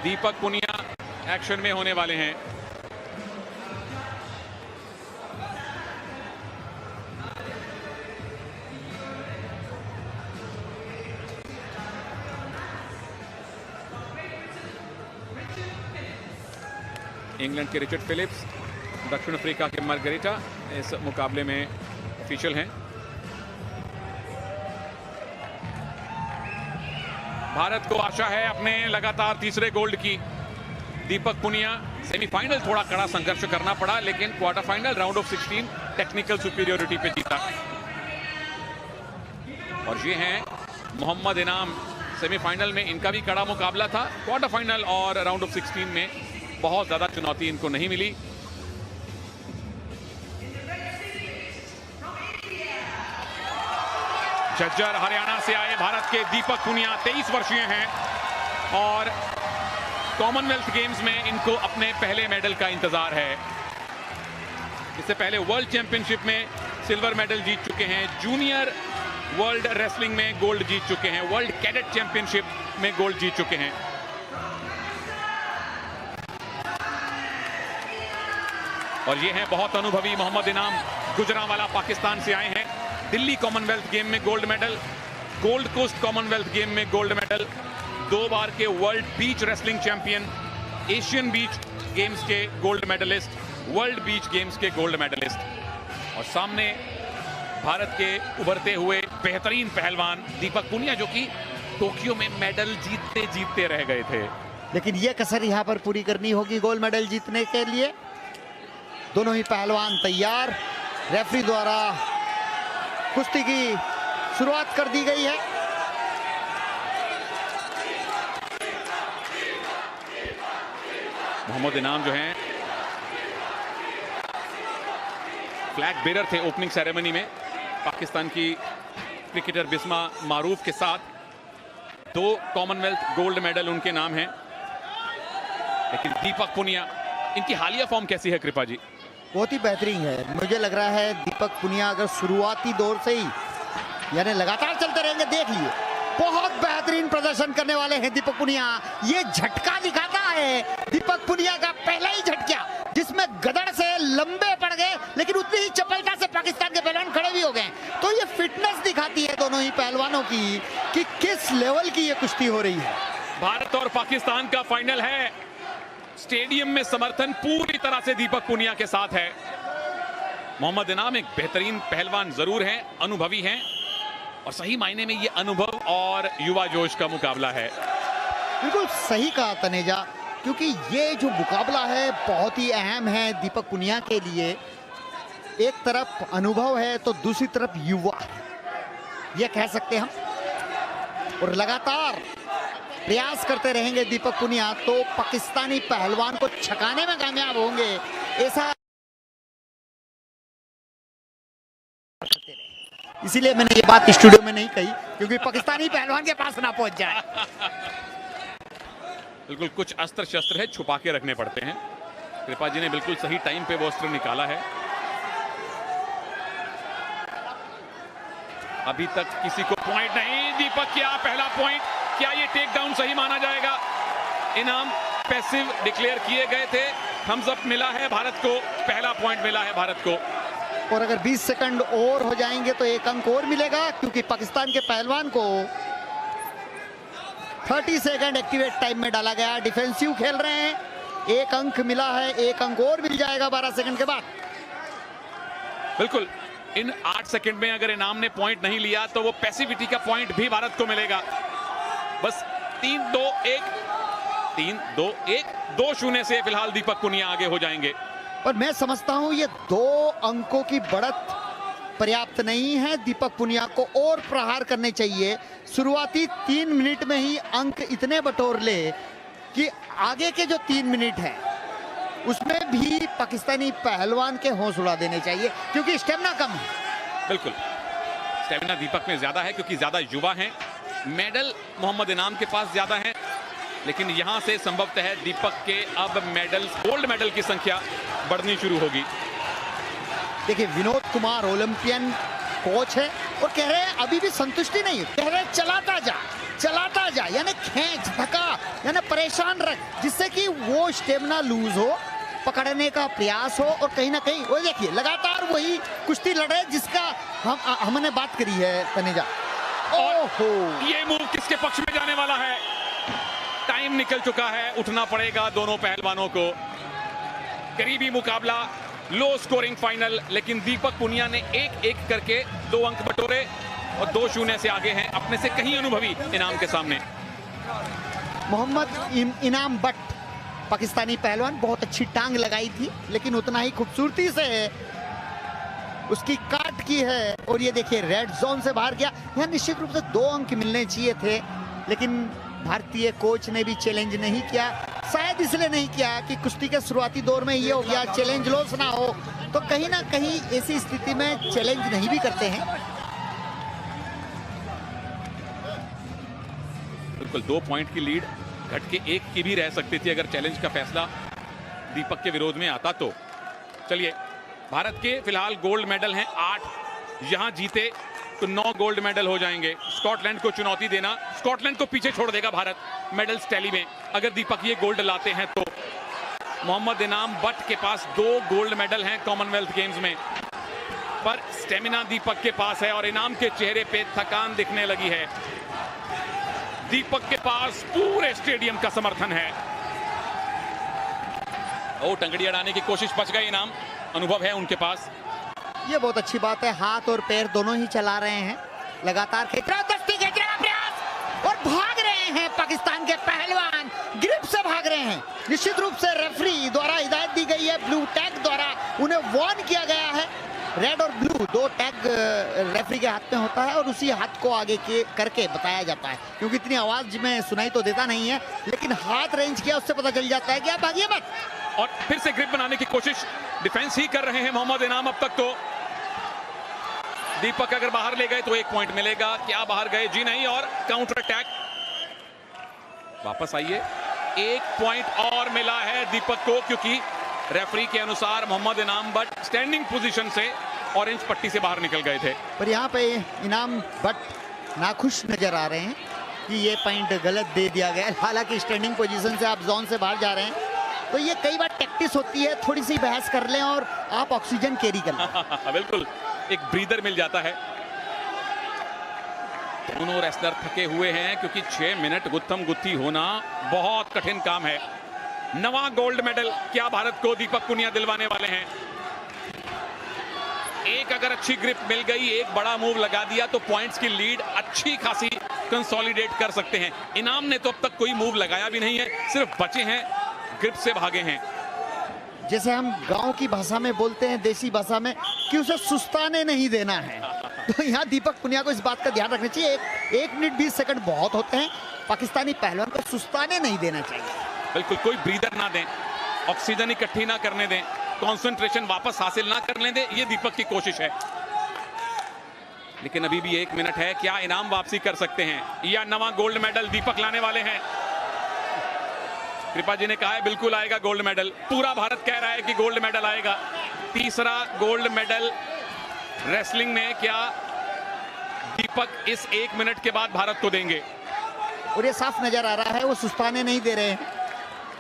दीपक Punia action में होने वाले हैं। इंग्लैंड के रिचर्ड फिलिप्स, दक्षिण अफ्रीका के मार्गरेटा इस मुकाबले में ऑफिशियल हैं। भारत को आशा है अपने लगातार तीसरे गोल्ड की। दीपक पुनिया सेमीफाइनल थोड़ा कड़ा संघर्ष करना पड़ा, लेकिन quarter final round of 16 technical superiority पे जीता। और ये हैं मोहम्मद इनाम। सेमीफाइनल में इनका भी कड़ा मुकाबला था। क्वार्टर फाइनल और राउंड ऑफ 16 में बहुत ज्यादा चुनौती इनको नहीं मिली। झज्जर हरियाणा से आए भारत के दीपक पुनिया 23 वर्षीय हैं और कॉमनवेल्थ गेम्स में इनको अपने पहले मेडल का इंतजार है। इससे पहले वर्ल्ड चैंपियनशिप में सिल्वर मेडल जीत चुके हैं, जूनियर वर्ल्ड रेसलिंग में गोल्ड जीत चुके हैं, वर्ल्ड कैडेट चैंपियनशिप में गोल्ड जीत चुके हैं। और ये हैं बहुत अनुभवी मोहम्मद इनाम, गुजरांवाला पाकिस्तान से आए हैं। दिल्ली कॉमनवेल्थ गेम में gold medal, Gold Coast Commonwealth game में गोल्ड मेडल, 2 बार के world beach wrestling champion, Asian beach games के gold medallist, world beach games के गोल्ड मेडलिस्ट। और सामने भारत के उभरते हुए बेहतरीन पहलवान दीपक पुनिया, जो कि टोक्यो में मेडल जीतते जीतते रह गए थे, लेकिन यह कसर यहां पर पूरी करनी होगी गोल्ड मेडल जीतने के लिए। दोनों ही पहलवान तैयार। रेफरी द्वारा कुश्ती की शुरुआत कर दी गई है। मोहम्मद इनाम जो हैं फ्लैग बेरर थे ओपनिंग सेरेमनी में। पाकिस्तान की क्रिकेटर बिस्मा मारूफ के साथ 2 कॉमनवेल्थ गोल्ड मेडल उनके नाम हैं। लेकिन दीपक पुनिया, इनकी हालिया फॉर्म कैसी है कृपा जी? बहुत ही बेहतरीन है। मुझे लग रहा है दीपक पुनिया अगर शुरुआती दौर से ही यानी लगातार चलते रहेंगे, देख लिए बहुत बेहतरीन प्रदर्शन करने वाले हैं दीपक पुनिया। ये झटका दिखाता है दीपक पुनिया का पहला ही झटका, जिसमें गदड़ से लंबे पड़ गए, लेकिन उतनी ही चपलता से पाकिस्तान के पहलवान खड़े भी हो गए। तो ये फिटनेस दिखाती है दोनों ही पहलवानों की कि किस लेवल की ये कुश्ती हो रही है। भारत और पाकिस्तान का फाइनल है। स्टेडियम में समर्थन पूरी तरह से दीपक पुनिया के साथ है। मोहम्मद इनाम एक बेहतरीन पहलवान जरूर हैं, अनुभवी हैं, और सही मायने में ये अनुभव और युवा जोश का मुकाबला है। बिल्कुल सही कहा तनेजा, क्योंकि ये जो मुकाबला है बहुत ही अहम है दीपक पुनिया के लिए। एक तरफ अनुभव है तो दूसरी तरफ युवा है, ये कह सकते हम। और लगातार प्रयास करते रहेंगे दीपक पुनिया तो पाकिस्तानी पहलवान को छकाने में कामयाब होंगे, ऐसा इसीलिए मैंने ये बात स्टूडियो में नहीं कही, क्योंकि पाकिस्तानी पहलवान के पास ना पहुंच जाए। बिल्कुल कुछ अस्त्र शस्त्र है, छुपा के रखने पड़ते हैं। कृपा जी ने बिल्कुल सही टाइम पे वो अस्त्र निकाला है। अभी तक किसी को पॉइंट नहीं। दीपक क्या पहला पॉइंट, क्या ये टेक डाउन सही माना जाएगा? इनाम पैसिव डिक्लेयर किए गए थे, थम्स अप मिला है भारत को, पहला पॉइंट मिला है भारत को। और अगर 20 सेकंड और हो जाएंगे तो 1 अंक और मिलेगा, क्योंकि पाकिस्तान के पहलवान को 30 सेकंड एक्टिवेट टाइम में डाला गया। डिफेंसिव खेल रहे हैं, 1 अंक मिला है, 1 अंक और मिल जाएगा 12 सेकंड के बाद। बिल्कुल, इन 8 सेकंड में अगर इनाम ने पॉइंट नहीं लिया तो वो पैसिविटी का पॉइंट भी भारत को मिलेगा। बस 3-2-1 3-2-1 2-0 से फिलहाल दीपक पुनिया आगे हो जाएंगे। और मैं समझता हूं ये 2 अंकों की बढ़त पर्याप्त नहीं है। दीपक पुनिया को और प्रहार करने चाहिए। शुरुआती 3 मिनट में ही अंक इतने बटोर ले कि आगे के जो 3 मिनट है उसमें भी पाकिस्तानी पहलवान के होश उड़ा देने चाहिए, क्योंकि स्टेमिना कम है। बिल्कुल, स्टेमिना दीपक में ज्यादा है क्योंकि ज्यादा युवा हैं। मेडल मोहम्मद इनाम के पास ज्यादा है, लेकिन यहां से संभवतः है दीपक के अब मेडल, गोल्ड मेडल की संख्या बढ़नी शुरू होगी। देखिए, विनोद कुमार ओलंपियन कोच है और कह रहे हैं अभी भी संतुष्टि नहीं है, कह रहे हैं चलाता जा। चलाता जा, यानी खींच धक्का, यानी परेशान रख, जिससे कि वो स्टेमिना लूज हो, पकड़ने का प्रयास हो, और कहीं ना कहीं वो देखिए लगातार वही कुश्ती लड़े जिसका हमने बात करी है तनेजा। ओहो, ये मूव किसके पक्ष में जाने वाला है? टाइम निकल चुका है, उठना पड़ेगा दोनों पहलवानों को। करीबी मुकाबला, लो स्कोरिंग फाइनल, लेकिन दीपक पुनिया ने एक एक करके 2 अंक बटोरे और 2-0 से आगे हैं, अपने से कहीं अनुभवी इनाम के सामने। मोहम्मद इनाम बट पाकिस्तानी पहलवान, बहुत अच्छी टांग लगाई थी, लेकिन उतना ही खूबसूरती से उसकी काट की है, और ये देखिए रेड जोन से बाहर गया। यहाँ निश्चित रूप से 2 अंक मिलने चाहिए थे, लेकिन भारतीय कोच ने भी चैलेंज नहीं किया, शायद इसलिए नहीं किया कि कुश्ती के शुरुआती दौर में ये हो गया चैलेंज लॉस ना हो, तो कहीं ना कहीं ऐसी स्थिति में चैलेंज नहीं भी करते हैं। बिल्कुल 2 पॉइंट की लीड घट के 1 की भी रह सकती थी अगर चैलेंज का फैसला दीपक के विरोध में आता तो। चलिए, भारत के फिलहाल गोल्ड मेडल हैं 8, यहां जीते तो 9 गोल्ड मेडल हो जाएंगे। स्कॉटलैंड को चुनौती देना, स्कॉटलैंड को पीछे छोड़ देगा भारत मेडल्स टैली में अगर दीपक ये गोल्ड लाते हैं तो। मोहम्मद इनाम बट के पास 2 गोल्ड मेडल हैं कॉमनवेल्थ गेम्स में, पर स्टेमिना दीपक के पास है और इनाम के चेहरे पे थकान दिखने लगी है। दीपक के पास पूरे स्टेडियम का समर्थन है। टंगड़ी अड़ाने की कोशिश, बच गए इनाम, अनुभव है उनके पास। ये बहुत अच्छी बात है, हाथ और पैर दोनों ही चला रहे हैं, लगातार खींच रहा प्रयास, और भाग रहे हैं पाकिस्तान के पहलवान, ग्रिप से भाग रहे हैं। निश्चित रूप से रेफरी द्वारा हिदायत दी गई है, ब्लू टैग द्वारा उन्हें वार्न किया गया है। रेड और ब्लू 2 टैग रेफरी के हाथ में होता है, और उसी हाथ को आगे के करके बताया जाता है, क्योंकि इतनी आवाज में सुनाई तो देता नहीं है, लेकिन हाथ रेंज किया उससे पता चल जाता है कि आप भागिए मत। और फिर से ग्रिप बनाने की कोशिश, डिफेंस ही कर रहे हैं मोहम्मद इनाम अब तक तो। दीपक अगर बाहर ले गए तो 1 पॉइंट मिलेगा, क्या बाहर गए? जी नहीं, और काउंटर अटैक, वापस आइए। 1 पॉइंट और मिला है दीपक को, क्योंकि रेफरी के अनुसार मोहम्मद इनाम बट स्टैंडिंग पोजीशन से ऑरेंज पट्टी से बाहर निकल गए थे। पर यहाँ पे इनाम बट नाखुश नजर आ रहे हैं कि ये पॉइंट गलत दे दिया गया। हालांकि स्टैंडिंग पोजीशन से आप जोन से बाहर जा रहे हैं, तो ये कई बार टैक्टिस होती है, थोड़ी सी बहस कर लें और आप ऑक्सीजन कैरी कर लें। बिल्कुल, एक ब्रीदर मिल जाता है। दोनों रेसलर थके हुए हैं, क्योंकि 6 मिनट गुत्थम गुत्थी होना बहुत कठिन काम है। 9वां गोल्ड मेडल क्या भारत को दीपक पुनिया दिलवाने वाले हैं? एक अगर अच्छी ग्रिप मिल गई, एक बड़ा मूव लगा दिया, तो पॉइंट्स की लीड अच्छी खासी कंसोलिडेट कर सकते हैं। इनाम ने तो अब तक कोई मूव लगाया भी नहीं है, सिर्फ बचे हैं, ग्रिप से भागे हैं। जैसे हम गांव की भाषा में बोलते हैं, देसी भाषा में, कि उसे सुस्ताने नहीं देना है, तो यहाँ दीपक पुनिया को इस बात का ध्यान रखना चाहिए। 1 मिनट 20 सेकंड बहुत होते हैं, पाकिस्तानी पहलवान को सुस्ताने नहीं देना चाहिए। बिल्कुल, कोई ब्रीदर ना दें, ऑक्सीजन इकट्ठी ना करने दें, कंसंट्रेशन वापस हासिल ना करने दें, ये दीपक की कोशिश है। लेकिन अभी भी 1 मिनट है, क्या इनाम वापसी कर सकते हैं, या 9वां गोल्ड मेडल दीपक लाने वाले हैं? कृपा जी ने कहा है बिल्कुल आएगा गोल्ड मेडल, पूरा भारत कह रहा है कि गोल्ड मेडल आएगा। 3रा गोल्ड मेडल रेसलिंग में क्या दीपक इस 1 मिनट के बाद भारत को देंगे? और ये साफ नजर आ रहा है वो सुस्ताने नहीं दे रहे हैं,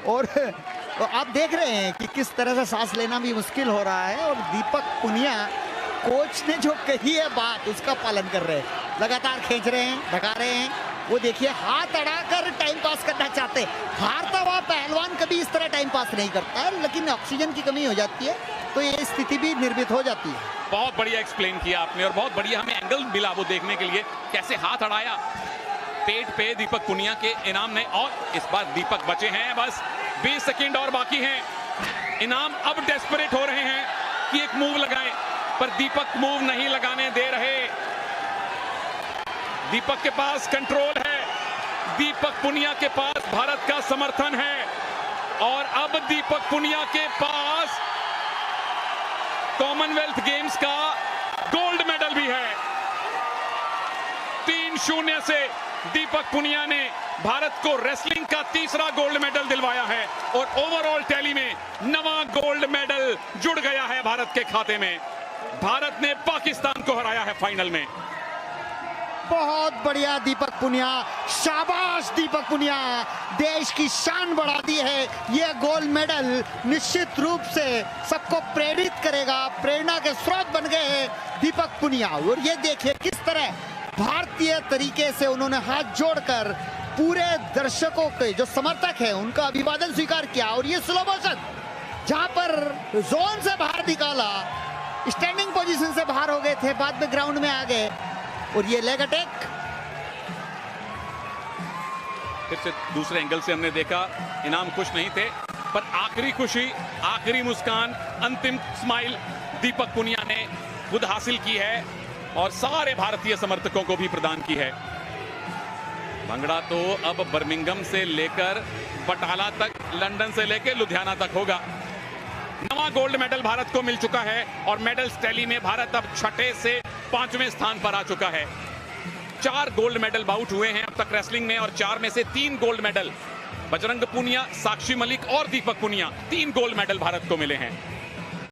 और तो आप देख रहे हैं कि किस तरह से सांस लेना भी मुश्किल हो रहा है, और दीपक पुनिया कोच ने जो कही है बात, उसका पालन कर रहे हैं, लगातार खींच रहे हैं, ढका रहे हैं। वो देखिए हाथ अड़ाकर टाइम पास करना चाहते हैं। हारता हुआ पहलवान कभी इस तरह टाइम पास नहीं करता है, लेकिन ऑक्सीजन की कमी हो जाती है, तो ये स्थिति भी निर्मित हो जाती है। बहुत बढ़िया एक्सप्लेन किया आपने, और बहुत बढ़िया हमें एंगल मिला वो देखने के लिए, कैसे हाथ अड़ाया पेट पे दीपक पुनिया के इनाम ने। और इस बार दीपक बचे हैं, बस 20 सेकंड और बाकी हैं। इनाम अब डेस्परेट हो रहे हैं कि एक मूव लगाएं, पर दीपक मूव नहीं लगाने दे रहे। दीपक के पास कंट्रोल है, दीपक पुनिया के पास भारत का समर्थन है, और अब दीपक पुनिया के पास कॉमनवेल्थ गेम्स का गोल्ड मेडल भी है। 3-0 से दीपक पुनिया ने भारत को रेसलिंग का 3रा गोल्ड मेडल दिलवाया है, और ओवरऑल टैली में 9वां गोल्ड मेडल जुड़ गया है भारत के खाते में। भारत ने पाकिस्तान को हराया है फाइनल में। बहुत बढ़िया दीपक पुनिया, शाबाश दीपक पुनिया, देश की शान बढ़ा दी है। यह गोल्ड मेडल निश्चित रूप से सबको प्रेरित करेगा, प्रेरणा के स्रोत बन गए हैं दीपक पुनिया। और ये देखिए किस तरह भारतीय तरीके से उन्होंने हाथ जोड़कर पूरे दर्शकों के जो समर्थक हैं उनका अभिवादन स्वीकार किया। और ये स्लो मोशन जहां पर जोन से बाहर निकाला, स्टैंडिंग पोजीशन से बाहर हो गए थे, बाद में ग्राउंड में आ गए। और ये लेग अटैक फिर से दूसरे एंगल से हमने देखा, इनाम खुश नहीं थे, पर आखिरी खुशी, आखिरी मुस्कान, अंतिम स्माइल दीपक पुनिया ने खुद हासिल की है और सारे भारतीय समर्थकों को भी प्रदान की है। भंगड़ा तो अब बर्मिंघम से लेकर बटाला तक, लंदन से लेकर लुधियाना तक होगा। नवा गोल्ड मेडल भारत को मिल चुका है और मेडल्स टैली में भारत अब 6 से 5वें स्थान पर आ चुका है। 4 गोल्ड मेडल बाउट हुए हैं अब तक रेसलिंग में और 4 में से 3 गोल्ड मेडल बजरंग पुनिया, साक्षी मलिक और दीपक पुनिया, 3 गोल्ड मेडल भारत को मिले हैं।